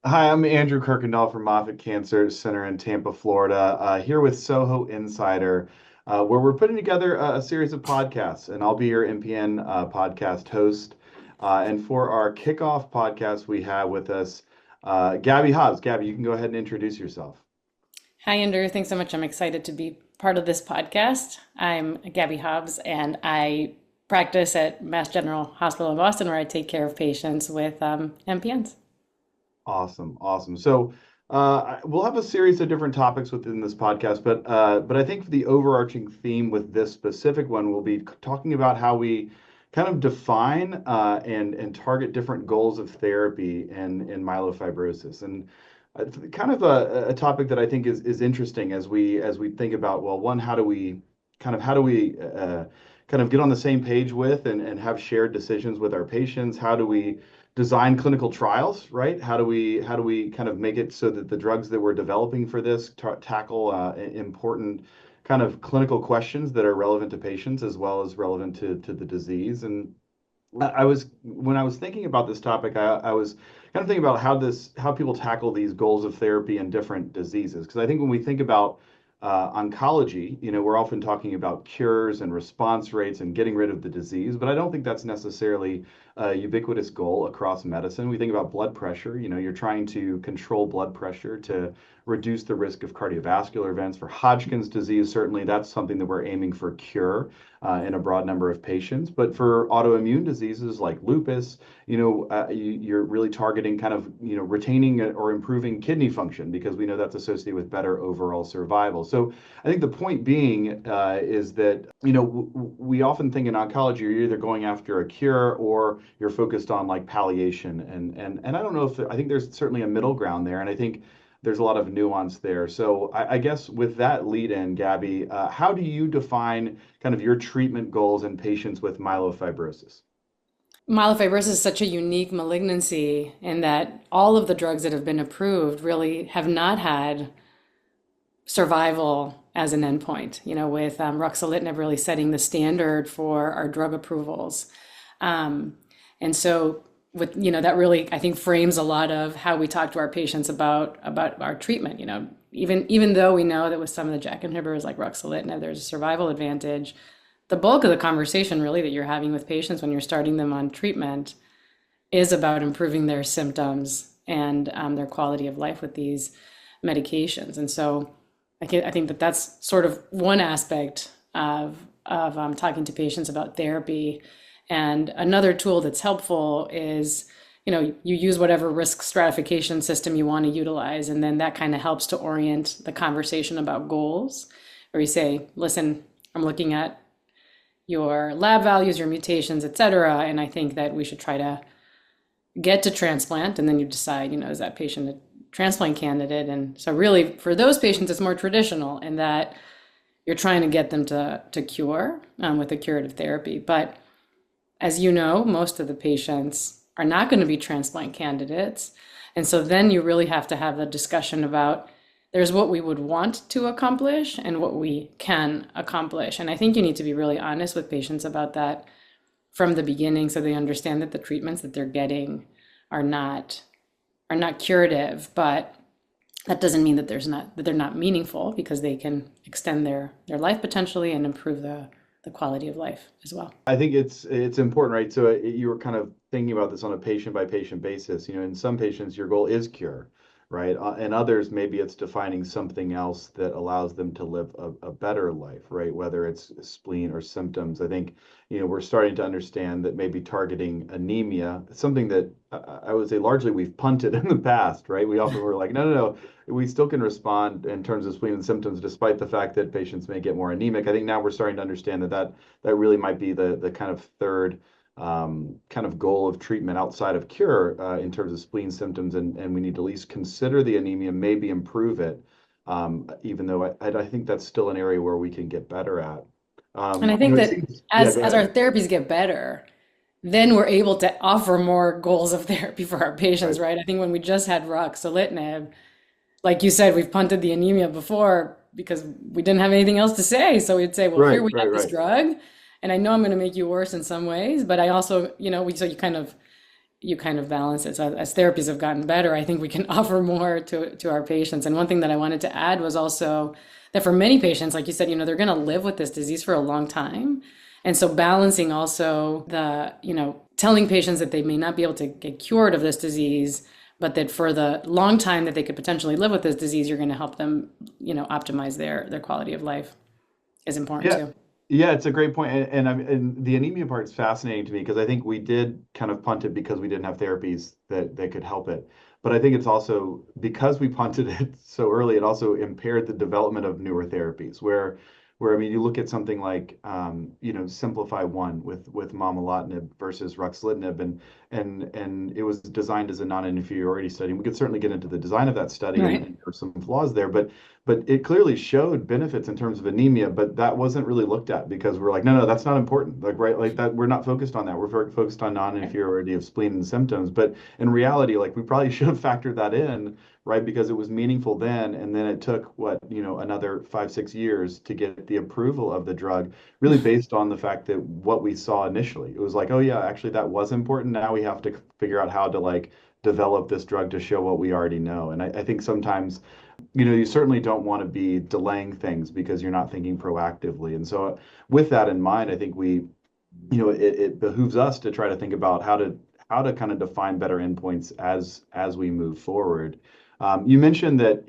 Hi, I'm Andrew Kuykendall from Moffitt Cancer Center in Tampa, Florida, here with SOHO Insider, where we're putting together a series of podcasts, and I'll be your MPN podcast host. And for our kickoff podcast, we have with us Gabby Hobbs. Gabby, you can go ahead and introduce yourself. Hi, Andrew. Thanks so much. I'm excited to be part of this podcast. I'm Gabby Hobbs, and I practice at Mass General Hospital in Boston, where I take care of patients with MPNs. Awesome, awesome. So we'll have a series of different topics within this podcast, but I think the overarching theme with this specific one will be talking about how we kind of define and target different goals of therapy in myelofibrosis, and kind of a topic that I think is interesting as we think about, well, one, how do we kind of get on the same page with and have shared decisions with our patients? How do we design clinical trials, right? How do we kind of make it so that the drugs that we're developing for this tackle important kind of clinical questions that are relevant to patients as well as relevant to the disease? And I was when I was thinking about this topic, I was kind of thinking about how people tackle these goals of therapy in different diseases. Because I think when we think about oncology, we're often talking about cures and response rates and getting rid of the disease, but I don't think that's necessarily a ubiquitous goal across medicine. We think about blood pressure. You're trying to control blood pressure to reduce the risk of cardiovascular events. For Hodgkin's disease, certainly that's something that we're aiming for cure in a broad number of patients. But for autoimmune diseases like lupus, you're really targeting kind of, retaining or improving kidney function because we know that's associated with better overall survival. So I think the point being is that, we often think in oncology, you're either going after a cure or you're focused on like palliation. And I don't know if I think there's certainly a middle ground there. And I think there's a lot of nuance there. So I guess with that lead in, Gabby, how do you define kind of your treatment goals in patients with myelofibrosis? Myelofibrosis is such a unique malignancy in that all of the drugs that have been approved really have not had survival as an endpoint, with ruxolitinib really setting the standard for our drug approvals. And so that really, I think, frames a lot of how we talk to our patients about our treatment. Even though we know that with some of the JAK inhibitors like ruxolitinib, there's a survival advantage, the bulk of the conversation really that you're having with patients when you're starting them on treatment is about improving their symptoms and their quality of life with these medications. And so I think that that's sort of one aspect of talking to patients about therapy. And another tool that's helpful is, you use whatever risk stratification system you want to utilize, and then that kind of helps to orient the conversation about goals, where you say, listen, I'm looking at your lab values, your mutations, et cetera, and I think that we should try to get to transplant, and then you decide, is that patient a transplant candidate? And so really for those patients, it's more traditional in that you're trying to get them to cure with a curative therapy. But as you know, most of the patients are not going to be transplant candidates. And so then you really have to have a discussion about there's what we would want to accomplish and what we can accomplish. And I think you need to be really honest with patients about that from the beginning so they understand that the treatments that they're getting are not curative, but that doesn't mean that they're not meaningful, because they can extend their life potentially and improve the quality of life as well. I think it's important, right? So you were kind of thinking about this on a patient by patient basis. In some patients, your goal is cure, right? And others, maybe it's defining something else that allows them to live a better life, right? Whether it's spleen or symptoms. I think, we're starting to understand that maybe targeting anemia, something that I would say largely we've punted in the past, right? We often were like, no, no, no, we still can respond in terms of spleen and symptoms, despite the fact that patients may get more anemic. I think now we're starting to understand that really might be the kind of third kind of goal of treatment outside of cure in terms of spleen symptoms, and we need to at least consider the anemia, maybe improve it, even though I think that's still an area where we can get better at. And I think It that seems, yeah, go as our ahead. therapies get better, then we're able to offer more goals of therapy for our patients, Right, right? I think when we just had ruxolitinib, like you said, we've punted the anemia before because we didn't have anything else to say. So we'd say, well, here right, we right, have this right. drug, and I know I'm going to make you worse in some ways, but I also, so you kind of you kind of balance it. So as therapies have gotten better, I think we can offer more to our patients. And one thing that I wanted to add was also that for many patients, like you said, they're going to live with this disease for a long time. And so balancing also the, telling patients that they may not be able to get cured of this disease, but that for the long time that they could potentially live with this disease, you're going to help them, optimize their quality of life is important Yeah. too. Yeah, it's a great point. And the anemia part is fascinating to me because I think we did kind of punt it because we didn't have therapies that could help it. But I think it's also because we punted it so early, it also impaired the development of newer therapies where I mean, you look at something like Simplify One with momelotinib versus ruxolitinib, and it was designed as a non-inferiority study. And we could certainly get into the design of that study, and Right. there were some flaws there, but it clearly showed benefits in terms of anemia, but that wasn't really looked at because we're like, no, that's not important. Like, right, like that, we're not focused on that. We're focused on non-inferiority of spleen and symptoms. But in reality, like we probably should have factored that in, right? Because it was meaningful then, and then it took another 5, 6 years to get the approval of the drug, really based on the fact that what we saw initially. It was like, oh yeah, actually that was important. Now we have to figure out how to like develop this drug to show what we already know. And I think sometimes you certainly don't want to be delaying things because you're not thinking proactively. And so, with that in mind, I think it behooves us to try to think about how to kind of define better endpoints as we move forward. You mentioned that,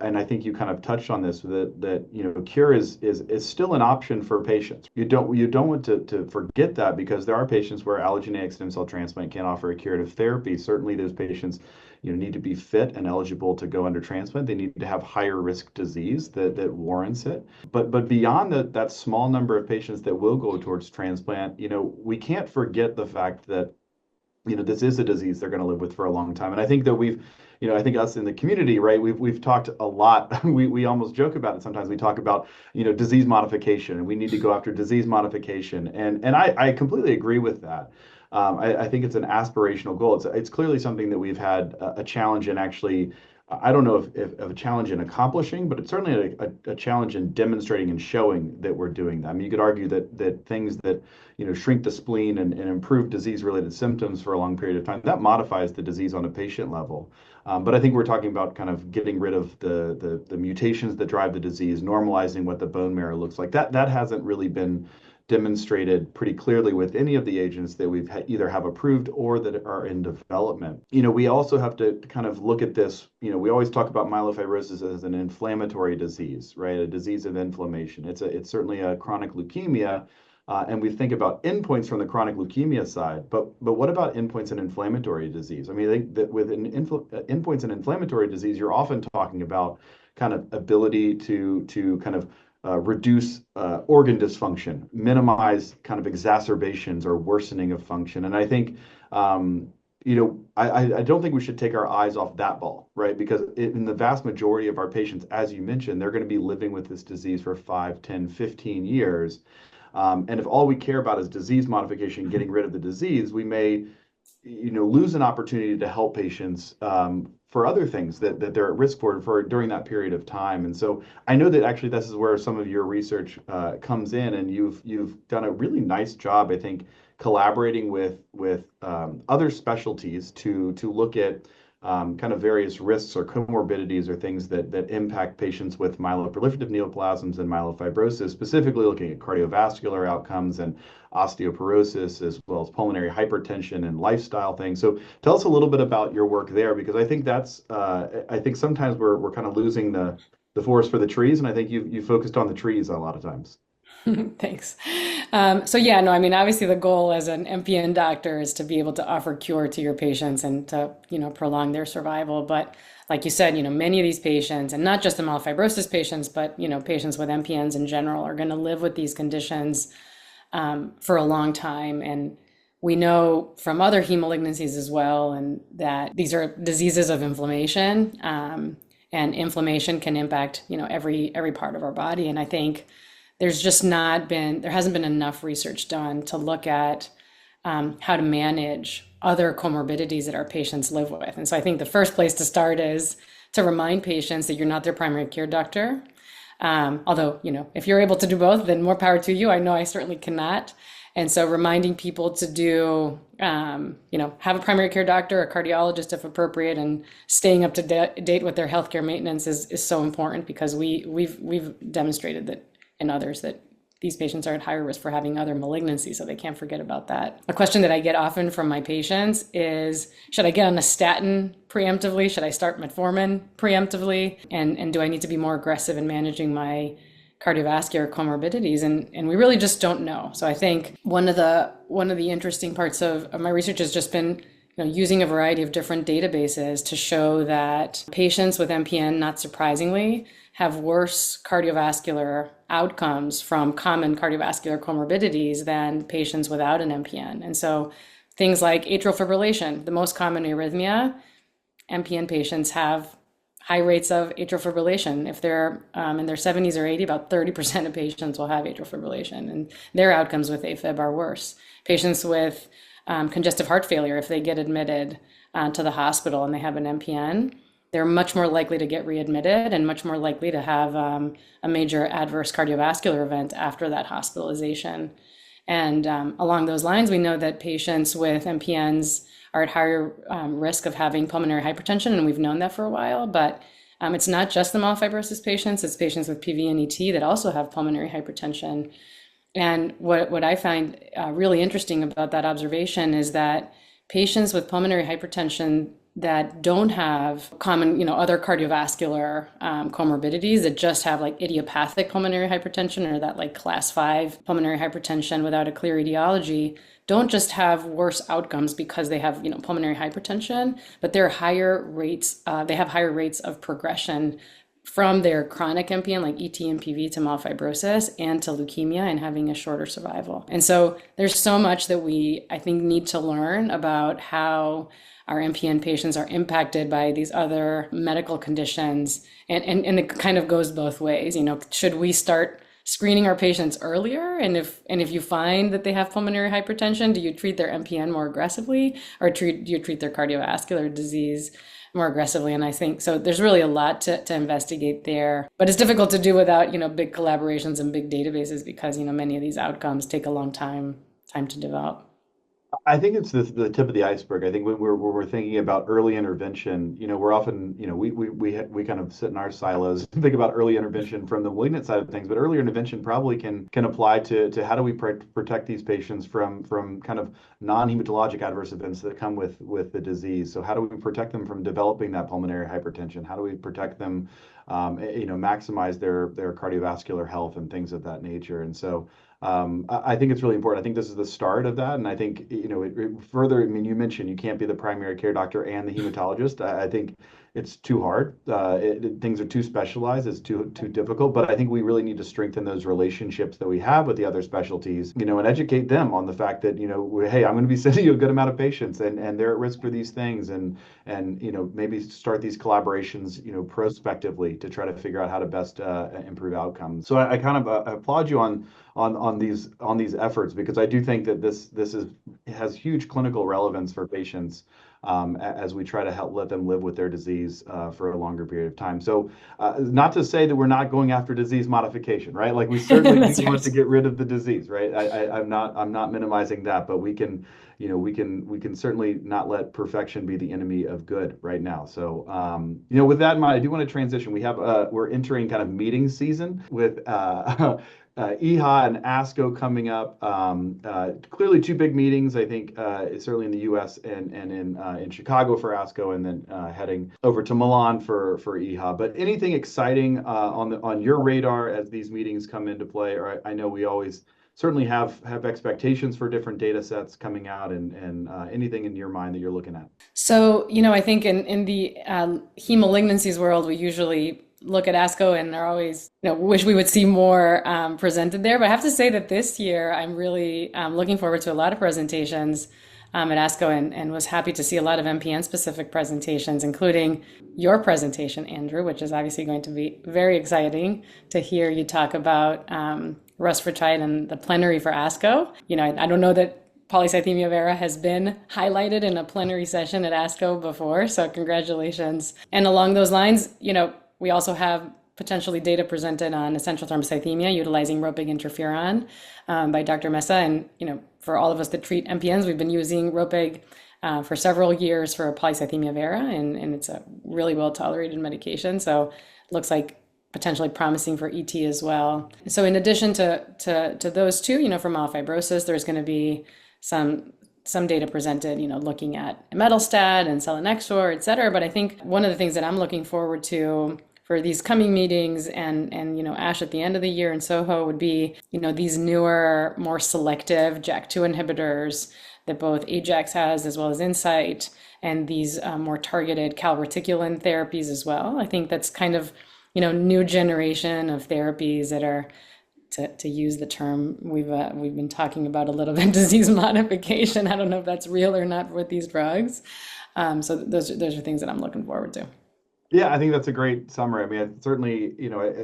and I think you kind of touched on this, that cure is still an option for patients. You don't want to forget that because there are patients where allogeneic stem cell transplant can offer a curative therapy. Certainly, those patients need to be fit and eligible to go under transplant. They need to have higher risk disease that warrants it. But beyond that small number of patients that will go towards transplant, we can't forget the fact that this is a disease they're going to live with for a long time. And I think that I think us in the community, right, we've talked a lot. We almost joke about it sometimes. We talk about, disease modification, and we need to go after disease modification. And I completely agree with that. I think it's an aspirational goal. It's clearly something that we've had a challenge in actually. I don't know if a challenge in accomplishing, but it's certainly a challenge in demonstrating and showing that we're doing that. I mean, you could argue that things that shrink the spleen and improve disease-related symptoms for a long period of time, that modifies the disease on a patient level. But I think we're talking about kind of getting rid of the mutations that drive the disease, normalizing what the bone marrow looks like. That hasn't really been demonstrated pretty clearly with any of the agents that we've either have approved or that are in development. We also have to kind of look at this. We always talk about myelofibrosis as an inflammatory disease, right? A disease of inflammation. It's certainly a chronic leukemia. And we think about endpoints from the chronic leukemia side, but what about endpoints in inflammatory disease? I mean, I think that with endpoints in inflammatory disease, you're often talking about kind of ability to kind of reduce organ dysfunction, minimize kind of exacerbations or worsening of function. And I think, I don't think we should take our eyes off that ball, right? Because in the vast majority of our patients, as you mentioned, they're going to be living with this disease for 5, 10, 15 years. And if all we care about is disease modification, getting rid of the disease, we may, lose an opportunity to help patients for other things that they're at risk for during that period of time. And so I know that actually this is where some of your research comes in, and you've done a really nice job, I think, collaborating with other specialties to look at kind of various risks or comorbidities or things that impact patients with myeloproliferative neoplasms and myelofibrosis, specifically looking at cardiovascular outcomes and osteoporosis, as well as pulmonary hypertension and lifestyle things. So tell us a little bit about your work there, because I think I think sometimes we're kind of losing the forest for the trees, and I think you focused on the trees a lot of times. Thanks. So yeah, no, I mean, obviously the goal as an MPN doctor is to be able to offer cure to your patients and to, prolong their survival. But like you said, many of these patients, and not just the myelofibrosis patients, but, patients with MPNs in general are going to live with these conditions for a long time. And we know from other heme malignancies as well, and that these are diseases of inflammation, and inflammation can impact, every part of our body. And I think there hasn't been enough research done to look at how to manage other comorbidities that our patients live with. And so I think the first place to start is to remind patients that you're not their primary care doctor. Although, if you're able to do both, then more power to you. I know I certainly cannot. And so reminding people to do, have a primary care doctor, a cardiologist if appropriate, and staying up to date with their healthcare maintenance is so important, because we've demonstrated that in others that these patients are at higher risk for having other malignancies, so they can't forget about that. A question that I get often from my patients is, should I get on a statin preemptively? Should I start metformin preemptively? And do I need to be more aggressive in managing my cardiovascular comorbidities? And we really just don't know. So I think one of the interesting parts of my research has just been using a variety of different databases to show that patients with MPN, not surprisingly, have worse cardiovascular outcomes from common cardiovascular comorbidities than patients without an MPN. And so things like atrial fibrillation, the most common arrhythmia, MPN patients have high rates of atrial fibrillation. If they're in their 70s or 80, about 30% of patients will have atrial fibrillation, and their outcomes with AFib are worse. Patients with congestive heart failure, if they get admitted to the hospital and they have an MPN, they're much more likely to get readmitted and much more likely to have a major adverse cardiovascular event after that hospitalization. And along those lines, we know that patients with MPNs are at higher risk of having pulmonary hypertension, and we've known that for a while. But it's not just the myelofibrosis patients, it's patients with PV and ET that also have pulmonary hypertension. And what I find really interesting about that observation is that patients with pulmonary hypertension that don't have common, other cardiovascular comorbidities, that just have like idiopathic pulmonary hypertension, or that like class 5 pulmonary hypertension without a clear etiology, don't just have worse outcomes because they have, pulmonary hypertension, but they have higher rates of progression from their chronic MPN, like ET and PV, to myelofibrosis and to leukemia, and having a shorter survival. And so there's so much that we, I think, need to learn about how our MPN patients are impacted by these other medical conditions. And it kind of goes both ways. Should we start screening our patients earlier? And if you find that they have pulmonary hypertension, do you treat their MPN more aggressively, or do you treat their cardiovascular disease more aggressively? And I think so there's really a lot to investigate there, but it's difficult to do without, big collaborations and big databases, because, many of these outcomes take a long time to develop. I think it's the tip of the iceberg. I think when we're thinking about early intervention, we're often, we kind of sit in our silos and think about early intervention from the malignant side of things, but early intervention probably can apply to how do we protect these patients from kind of non-hematologic adverse events that come with the disease. So how do we protect them from developing that pulmonary hypertension? How do we protect them, maximize their cardiovascular health and things of that nature? And so I think it's really important. I think this is the start of that. And I think, it further, you mentioned you can't be the primary care doctor and the hematologist. I think it's too hard. Things are too specialized. It's too difficult. But I think we really need to strengthen those relationships that we have with the other specialties, and educate them on the fact that, hey, I'm going to be sending you a good amount of patients, and they're at risk for these things. And maybe start these collaborations, prospectively, to try to figure out how to best improve outcomes. So I kind of applaud you on these efforts, because I do think that this has huge clinical relevance for patients, as we try to help let them live with their disease for a longer period of time. So not to say that we're not going after disease modification, right? Like, we certainly want to get rid of the disease, right? I'm not minimizing that, but we can certainly not let perfection be the enemy of good right now. So with that in mind, I do want to transition. We're entering kind of meeting season with EHA and ASCO coming up. Clearly two big meetings, I think, certainly in the US and in Chicago for ASCO, and then heading over to Milan for EHA. But anything exciting on your radar as these meetings come into play? Or I know we always certainly have expectations for different data sets coming out, and anything in your mind that you're looking at. So, I think in the heme malignancies world, we usually look at ASCO and are always, wish we would see more presented there. But I have to say that this year, I'm really looking forward to a lot of presentations at ASCO, and was happy to see a lot of MPN-specific presentations, including your presentation, Andrew, which is obviously going to be very exciting to hear you talk about rusfertide and the plenary for ASCO. I don't know that polycythemia vera has been highlighted in a plenary session at ASCO before, so congratulations. And along those lines, we also have potentially data presented on essential thrombocythemia utilizing ropeg interferon by Dr. Mesa. And, for all of us that treat MPNs, we've been using ropeg for several years for polycythemia vera, and it's a really well tolerated medication. So it looks like potentially promising for ET as well. So in addition to those two, for myelofibrosis, there's going to be some data presented, looking at imetelstat and selinexor, et cetera. But I think one of the things that I'm looking forward to for these coming meetings and ASH at the end of the year in SOHO would be, these newer, more selective JAK2 inhibitors that both Ajax has as well as Insight, and these more targeted calreticulin therapies as well. I think that's kind of, new generation of therapies that are, to use the term we've been talking about a little bit, disease modification. I don't know if that's real or not with these drugs. So those are things that I'm looking forward to. Yeah, I think that's a great summary. I mean, certainly,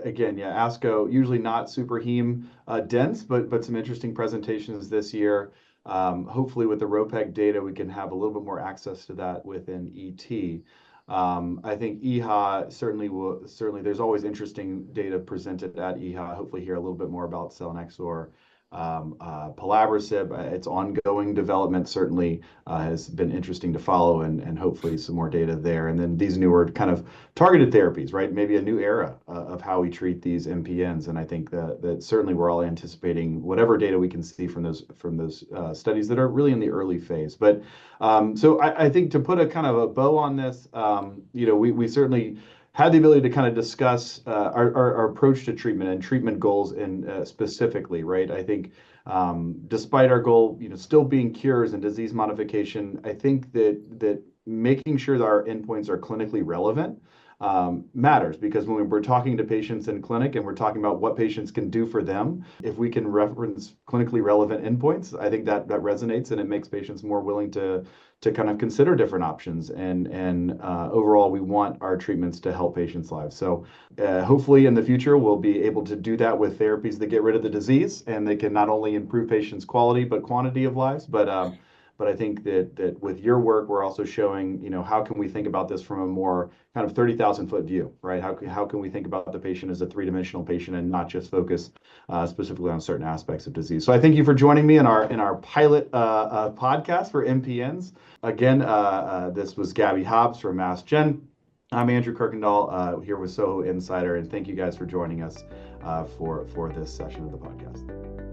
again, ASCO usually not super heme dense, but some interesting presentations this year. Hopefully, with the ropeg data, we can have a little bit more access to that within ET. I think EHA certainly there's always interesting data presented at EHA. Hopefully hear a little bit more about selinexor, pelabresib. Its ongoing development certainly has been interesting to follow, and hopefully some more data there. And then these newer kind of targeted therapies, right? Maybe a new era of how we treat these MPNs. And I think that certainly we're all anticipating whatever data we can see from those studies that are really in the early phase. But so I think to put a kind of a bow on this, we certainly had the ability to kind of discuss our approach to treatment and treatment goals specifically, right? I think despite our goal, still being cures and disease modification, I think that making sure that our endpoints are clinically relevant matters, because when we're talking to patients in clinic and we're talking about what patients can do for them, if we can reference clinically relevant endpoints, I think that resonates, and it makes patients more willing to kind of consider different options. And overall, we want our treatments to help patients' lives. So hopefully in the future, we'll be able to do that with therapies that get rid of the disease, and they can not only improve patients' quality, but quantity of lives. But I think that with your work, we're also showing, how can we think about this from a more kind of 30,000-foot view, right? How can we think about the patient as a three-dimensional patient and not just focus specifically on certain aspects of disease? So I thank you for joining me in our pilot podcast for MPNs. Again, this was Gabby Hobbs from Mass Gen. I'm Andrew Kuykendall here with SOHO Insider, and thank you guys for joining us for this session of the podcast.